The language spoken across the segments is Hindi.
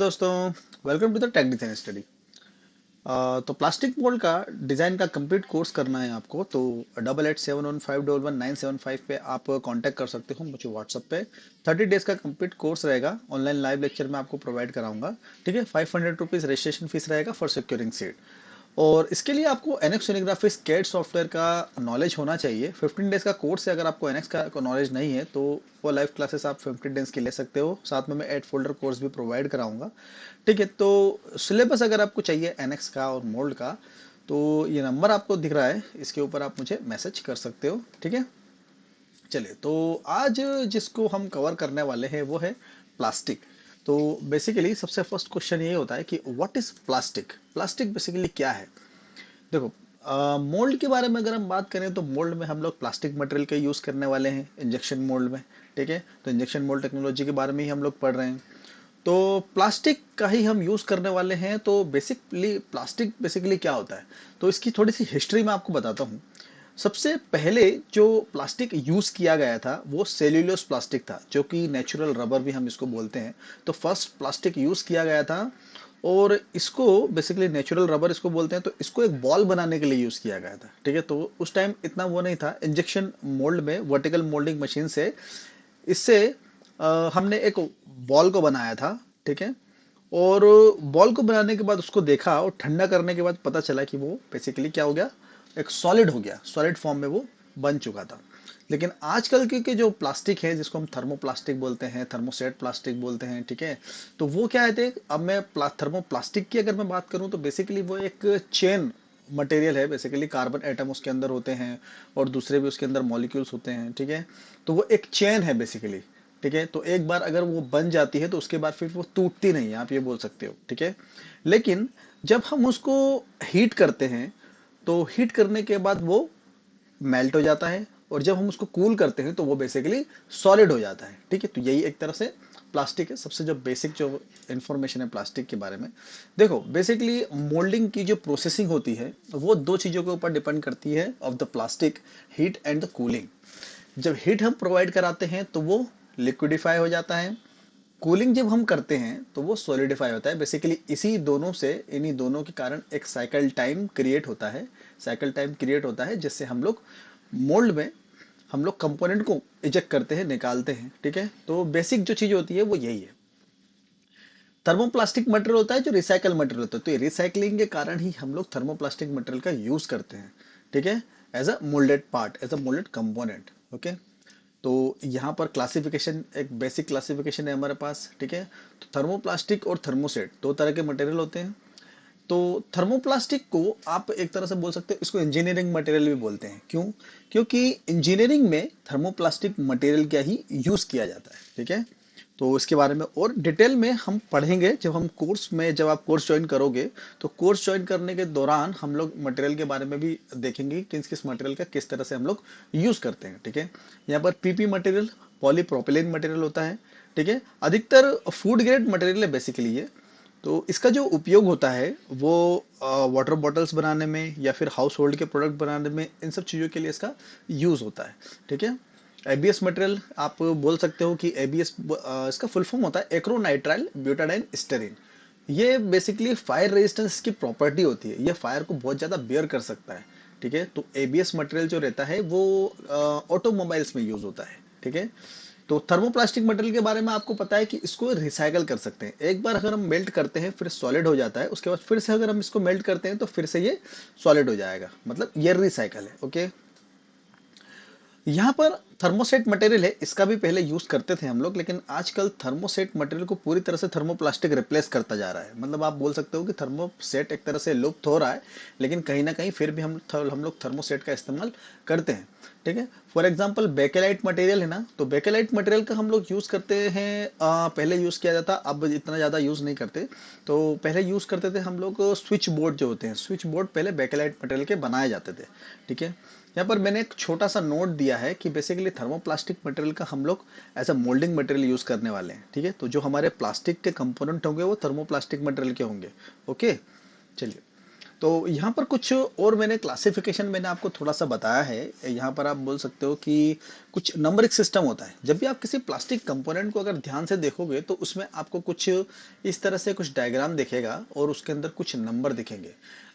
दोस्तों, welcome to the tech design study. तो प्लास्टिक मोल्ड का डिजाइन का कंप्लीट कोर्स करना है आपको तो 887115119975 पे आप कांटेक्ट कर सकते हो मुझे व्हाट्सएप पे। 30 डेज का कंप्लीट कोर्स रहेगा, ऑनलाइन लाइव लेक्चर में आपको प्रोवाइड कराऊंगा। ठीक है, 500 रुपीज रजिस्ट्रेशन फीस रहेगा फॉर सिक्योरिंग सीट। और इसके लिए आपको एनएक्स सोनोग्राफी स्केड सॉफ्टवेयर का नॉलेज होना चाहिए। 15 डेज का कोर्स है, अगर आपको एनएक्स का नॉलेज नहीं है तो वो लाइव क्लासेस आप 15 डेज की ले सकते हो। साथ में मैं 8 फोल्डर कोर्स भी प्रोवाइड कराऊंगा। ठीक है, तो सिलेबस अगर आपको चाहिए एनएक्स का और मोल्ड का तो ये नंबर आपको दिख रहा है, इसके ऊपर आप मुझे मैसेज कर सकते हो। ठीक है, चलिए तो आज जिसको हम कवर करने वाले हैं वो है प्लास्टिक। तो बेसिकली सबसे फर्स्ट क्वेश्चन ये होता है कि what is plastic. Plastic basically क्या है। देखो, मोल्ड के बारे में अगर हम बात करें तो मोल्ड में हम लोग प्लास्टिक मटेरियल का यूज़ करने वाले हैं इंजेक्शन मोल्ड में। ठीक है, तो इंजेक्शन मोल्ड टेक्नोलॉजी के बारे में ही हम लोग पढ़ रहे हैं। तो प्लास्टिक का ही हम यूज़ करने वाले हैं। तो बेसिकली प्लास्टिक बेसिकली क्या होता है, तो इसकी थोड़ी सी हिस्ट्री मैं आपको बताता हूँ। सबसे पहले जो प्लास्टिक यूज़ किया गया था वो सेल्यूलोस प्लास्टिक था, जो कि नेचुरल रबर भी हम इसको बोलते हैं। तो फर्स्ट प्लास्टिक यूज़ किया गया था और इसको बेसिकली नेचुरल रबर इसको बोलते हैं। तो इसको एक बॉल बनाने के लिए यूज़ किया गया था। ठीक है, तो उस टाइम इतना वो नहीं था। इंजेक्शन मोल्ड में वर्टिकल मोल्डिंग मशीन से इससे हमने एक बॉल को बनाया था। ठीक है, और बॉल को बनाने के बाद उसको देखा और ठंडा करने के बाद पता चला कि वो बेसिकली क्या हो गया, एक सॉलिड हो गया, सॉलिड फॉर्म में वो बन चुका था। लेकिन आजकल के जो प्लास्टिक है जिसको हम थर्मोप्लास्टिक बोलते हैं, थर्मोसेट प्लास्टिक बोलते हैं। ठीक है, तो वो क्या है थे। अब मैं थर्मोप्लास्टिक की अगर मैं बात करूं तो बेसिकली वो एक चेन मटेरियल है। बेसिकली कार्बन एटम उसके अंदर होते हैं और दूसरे भी उसके अंदर मॉलिक्यूल्स होते हैं। ठीक है, तो वो एक चेन है बेसिकली। ठीक है, तो एक बार अगर वो बन जाती है तो उसके बाद फिर वो टूटती नहीं है, आप ये बोल सकते हो। ठीक है, लेकिन जब हम उसको हीट करते हैं तो हीट करने के बाद वो मेल्ट हो जाता है, और जब हम उसको कूल करते हैं तो वो बेसिकली सॉलिड हो जाता है। ठीक है, तो यही एक तरह से प्लास्टिक है। सबसे जो बेसिक जो इंफॉर्मेशन है प्लास्टिक के बारे में, देखो बेसिकली मोल्डिंग की जो प्रोसेसिंग होती है वो दो चीज़ों के ऊपर डिपेंड करती है of the plastic, heat and the cooling. जब हीट हम प्रोवाइड कराते हैं तो वो लिक्विडिफाई हो जाता है। कूलिंग जब हम करते हैं तो वो सॉलिडिफाई होता है। बेसिकली इसी दोनों से, इन्हीं दोनों के कारण एक साइकिल टाइम क्रिएट होता है। साइकिल टाइम क्रिएट होता है जिससे हम लोग मोल्ड में हम लोग कंपोनेंट को इजेक्ट करते हैं, निकालते हैं। ठीक है, तो बेसिक जो चीज होती है वो यही है। थर्मोप्लास्टिक मटेरियल होता है जो रिसाइकल मटेरियल होता है। तो ये रिसाइकलिंग के कारण ही हम लोग थर्मोप्लास्टिक मटेरियल का यूज करते हैं। ठीक है, as a moulded part, as a moulded component. Okay, तो यहाँ पर क्लासिफिकेशन, एक बेसिक क्लासिफिकेशन है हमारे पास। ठीक है, तो थर्मोप्लास्टिक और थर्मोसेट दो तरह के मटेरियल होते हैं। तो थर्मोप्लास्टिक को आप एक तरह से बोल सकते हो, इसको इंजीनियरिंग मटेरियल भी बोलते हैं। क्यों? क्योंकि इंजीनियरिंग में थर्मोप्लास्टिक मटेरियल का ही यूज किया जाता है। ठीक है, तो इसके बारे में और डिटेल में हम पढ़ेंगे जब हम कोर्स में, जब आप कोर्स ज्वाइन करोगे तो कोर्स ज्वाइन करने के दौरान हम लोग मटेरियल के बारे में भी देखेंगे, किस किस मटेरियल का किस तरह से हम लोग यूज करते हैं। ठीक है, यहाँ पर पीपी मटेरियल, पॉलीप्रोपिलीन मटेरियल होता है। ठीक है, अधिकतर फूड ग्रेड मटेरियल है बेसिकली ये। तो इसका जो उपयोग होता है वो वाटर बॉटल्स बनाने में या फिर हाउस होल्ड के प्रोडक्ट बनाने में, इन सब चीज़ों के लिए इसका यूज़ होता है। ठीक है, एबीएस मटेरियल आप बोल सकते हो कि एबीएस इसका फुल फॉर्म होता है एक्रोनाइट्राइल ब्यूटाडाइन स्टेरिन। ये बेसिकली फायर रेजिस्टेंस की प्रॉपर्टी होती है, ये फायर को बहुत ज़्यादा बेयर कर सकता है। ठीक है, तो एबीएस मटेरियल जो रहता है वो ऑटोमोबाइल्स में यूज़ होता है। ठीक है, तो थर्मोप्लास्टिक मटेरियल के बारे में आपको पता है कि इसको रिसाइकल कर सकते हैं। एक बार अगर हम मेल्ट करते हैं फिर सॉलिड हो जाता है, उसके बाद फिर से अगर हम इसको मेल्ट करते हैं तो फिर से ये सॉलिड हो जाएगा, मतलब ये रिसाइकल है। ओके, यहाँ पर थर्मोसेट मटेरियल है, इसका भी पहले यूज करते थे हम लोग, लेकिन आजकल थर्मोसेट मटेरियल को पूरी तरह से थर्मोप्लास्टिक रिप्लेस करता जा रहा है। मतलब आप बोल सकते हो कि थर्मोसेट एक तरह से लुप्त हो रहा है, लेकिन कहीं ना कहीं फिर भी हम लोग थर्मोसेट का इस्तेमाल करते हैं। ठीक है, फॉर एग्जांपल बेकेलाइट मटेरियल है ना, तो बेकेलाइट मटेरियल का हम लोग यूज करते हैं। पहले यूज किया जाता, अब इतना ज्यादा यूज नहीं करते। तो पहले यूज करते थे हम लोग स्विच बोर्ड जो होते हैं, स्विच बोर्ड पहले बेकेलाइट मटेरियल के बनाए जाते थे। ठीक है, यहाँ पर मैंने एक छोटा सा नोट दिया है कि बेसिकली थर्मोप्लास्टिक मटेरियल का हम लोग as a moulding material use करने वाले हैं। ठीक है, तो जो हमारे प्लास्टिक के कंपोनेंट होंगे वो थर्मोप्लास्टिक मटेरियल के होंगे। ओके, चलिए तो यहाँ पर कुछ और मैंने क्लासिफिकेशन मैंने आपको थोड़ा सा बताया है। यहाँ पर आप बोल सकते हो कि कुछ नंबरिंग सिस्टम होता है। जब भी आप किसी प्लास्टिक कंपोनेंट को अगर ध्यान से देखोगे तो उसमें आपको कुछ इस तरह से कुछ डायग्राम दिखेगा और उसके अंदर कुछ नंबर दिखेंगे।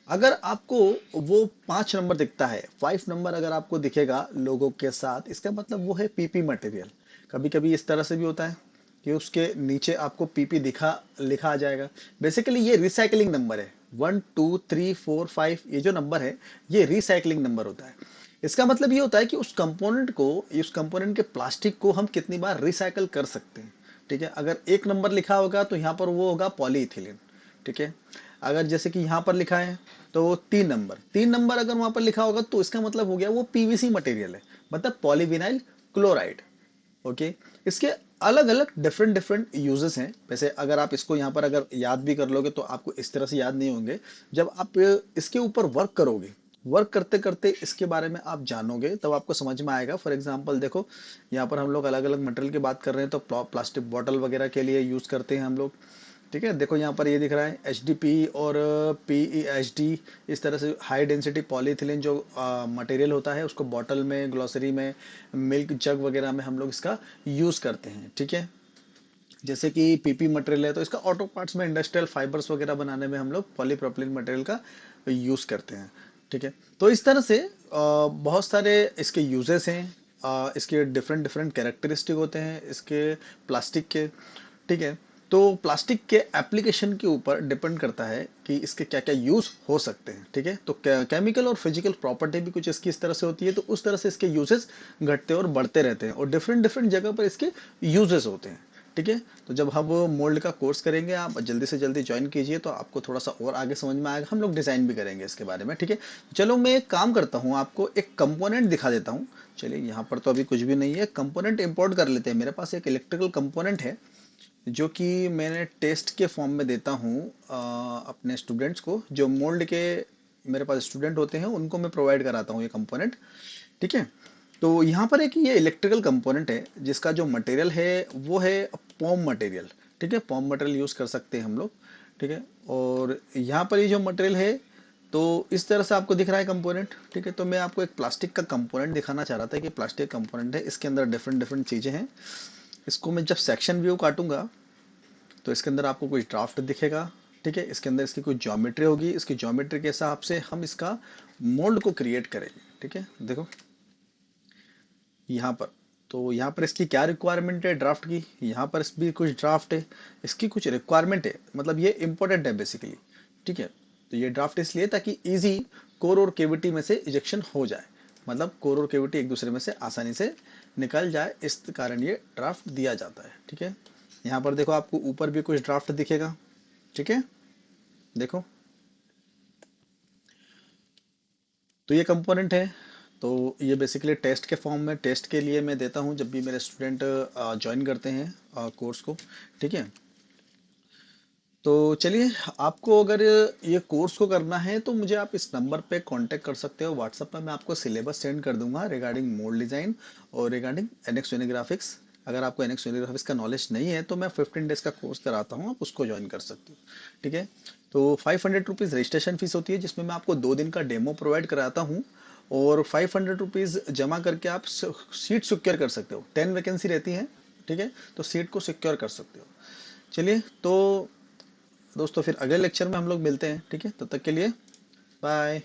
अगर आपको वो 5 नंबर दिखता है, 5 नंबर अगर आपको दिखेगा लोगों के साथ, इसका मतलब वो है पीपी मटेरियल। कभी कभी इस तरह से भी होता है कि उसके नीचे आपको पीपी दिखा लिखा आ जाएगा। बेसिकली ये रिसाइकलिंग नंबर है। 1 2 3 4 5 ये जो नंबर है ये रिसाइकलिंग नंबर होता है। इसका मतलब ये होता है कि उस कंपोनेंट के प्लास्टिक को हम कितनी बार रिसाइकल कर सकते हैं। ठीक है, अगर 1 नंबर लिखा होगा तो यहाँ पर वो होगा पॉलीइथिलीन। ठीक है, अगर जैसे कि यहाँ पर लिखा है तो 3 नंबर अगर वहां पर लिखा होगा तो इसका मतलब हो गया वो पीवीसी मटेरियल है, मतलब पॉलीविनाइल क्लोराइड। ओके, इसके अलग अलग डिफरेंट डिफरेंट यूजेस हैं। वैसे अगर आप इसको यहाँ पर अगर याद भी कर लोगे तो आपको इस तरह से याद नहीं होंगे। जब आप इसके ऊपर वर्क करोगे, वर्क करते करते इसके बारे में आप जानोगे तब आपको समझ में आएगा। फॉर एग्जांपल देखो, यहाँ पर हम लोग अलग अलग मटेरियल की बात कर रहे हैं तो प्लास्टिक बॉटल वगैरह के लिए यूज करते हैं हम लोग। ठीक है, देखो यहाँ पर ये दिख रहा है HDP और PEHD। इस तरह से हाई डेंसिटी पॉलीथिलीन जो मटेरियल होता है उसको बॉटल में, ग्लॉसरी में, मिल्क जग वगैरह में हम लोग इसका यूज करते हैं। ठीक है, जैसे कि पीपी मटेरियल है तो इसका ऑटो पार्ट्स में, इंडस्ट्रियल फाइबर्स वगैरह बनाने में हम लोग पॉलीप्रोपिलीन मटेरियल का यूज करते हैं। ठीक है, तो इस तरह से बहुत सारे इसके यूजेस हैं। इसके डिफरेंट डिफरेंट कैरेक्टरिस्टिक होते हैं इसके प्लास्टिक के। ठीक है, तो प्लास्टिक के एप्लीकेशन के ऊपर डिपेंड करता है कि इसके क्या क्या यूज हो सकते हैं। ठीक है, तो केमिकल और फिजिकल प्रॉपर्टी भी कुछ इसकी इस तरह से होती है, तो उस तरह से इसके यूजेस घटते और बढ़ते रहते हैं और डिफरेंट डिफरेंट जगह पर इसके यूजेस होते हैं। ठीक है, तो जब हम मोल्ड का कोर्स करेंगे आप जल्दी से जल्दी ज्वाइन कीजिए तो आपको थोड़ा सा और आगे समझ में आएगा। हम लोग डिजाइन भी करेंगे इसके बारे में। ठीक है, चलो मैं एक काम करता हूँ, आपको एक कंपोनेंट दिखा देता हूँ। चलिए, यहाँ पर तो अभी कुछ भी नहीं है, कंपोनेंट इंपोर्ट कर लेते हैं। मेरे पास एक इलेक्ट्रिकल कंपोनेंट है जो कि मैंने टेस्ट के फॉर्म में देता हूँ अपने स्टूडेंट्स को। जो मोल्ड के मेरे पास स्टूडेंट होते हैं उनको मैं प्रोवाइड कराता हूँ ये कंपोनेंट। ठीक है, तो यहाँ पर एक ये इलेक्ट्रिकल कंपोनेंट है जिसका जो मटेरियल है वो है पॉम मटेरियल। ठीक है, पॉम मटेरियल यूज कर सकते हैं हम लोग। ठीक है, और यहाँ पर ये जो मटेरियल है तो इस तरह से आपको दिख रहा है कंपोनेंट। ठीक है, तो मैं आपको एक प्लास्टिक का कंपोनेंट दिखाना चाह रहा था कि प्लास्टिक कंपोनेंट है, इसके अंदर डिफरेंट डिफरेंट चीजें हैं। इसको मैं जब सेक्शन व्यू काटूंगा तो इसके अंदर आपको कुछ ड्राफ्ट दिखेगा। ठीक है, इसके अंदर इसकी कुछ ज्योमेट्री होगी, इसकी ज्योमेट्री के हिसाब से हम इसका मोल्ड को क्रिएट करेंगे। ठीक है, देखो यहाँ पर, तो यहाँ पर इसकी क्या रिक्वायरमेंट है ड्राफ्ट की, यहाँ पर भी कुछ ड्राफ्ट है, इसकी कुछ रिक्वायरमेंट है, मतलब ये इंपॉर्टेंट है बेसिकली। ठीक है, तो ये ड्राफ्ट इसलिए ताकि इजी कोर और केविटी में से इजेक्शन हो जाए, मतलब कोर और केविटी एक दूसरे में से आसानी से निकल जाए, इस कारण ये ड्राफ्ट दिया जाता है। ठीक है, यहाँ पर देखो आपको ऊपर भी कुछ ड्राफ्ट दिखेगा। ठीक है, देखो, तो ये कंपोनेंट है। तो ये बेसिकली टेस्ट के फॉर्म में, टेस्ट के लिए मैं देता हूँ जब भी मेरे स्टूडेंट ज्वाइन करते हैं कोर्स को। ठीक है, तो चलिए, आपको अगर ये कोर्स को करना है तो मुझे आप इस नंबर पे कांटेक्ट कर सकते हो। व्हाट्सएप पे मैं आपको सिलेबस सेंड कर दूंगा रिगार्डिंग मोल्ड डिज़ाइन और रिगार्डिंग एनएक्स यूनिग्राफिक्स। अगर आपको एनएक्स यूनिग्राफिक्स का नॉलेज नहीं है तो मैं 15 डेज का कोर्स कराता हूँ, आप उसको ज्वाइन कर सकते हो। ठीक है, तो 500 रुपीज़ रजिस्ट्रेशन फीस होती है जिसमें मैं आपको 2 दिन का डेमो प्रोवाइड कराता हूँ और 500 रुपीज़ जमा करके आप सीट सिक्योर कर सकते हो। 10 वैकेंसी रहती है। ठीक है, तो सीट को सिक्योर कर सकते हो। चलिए, तो दोस्तों फिर अगले लेक्चर में हम लोग मिलते हैं। ठीक है, तब तक के लिए बाय।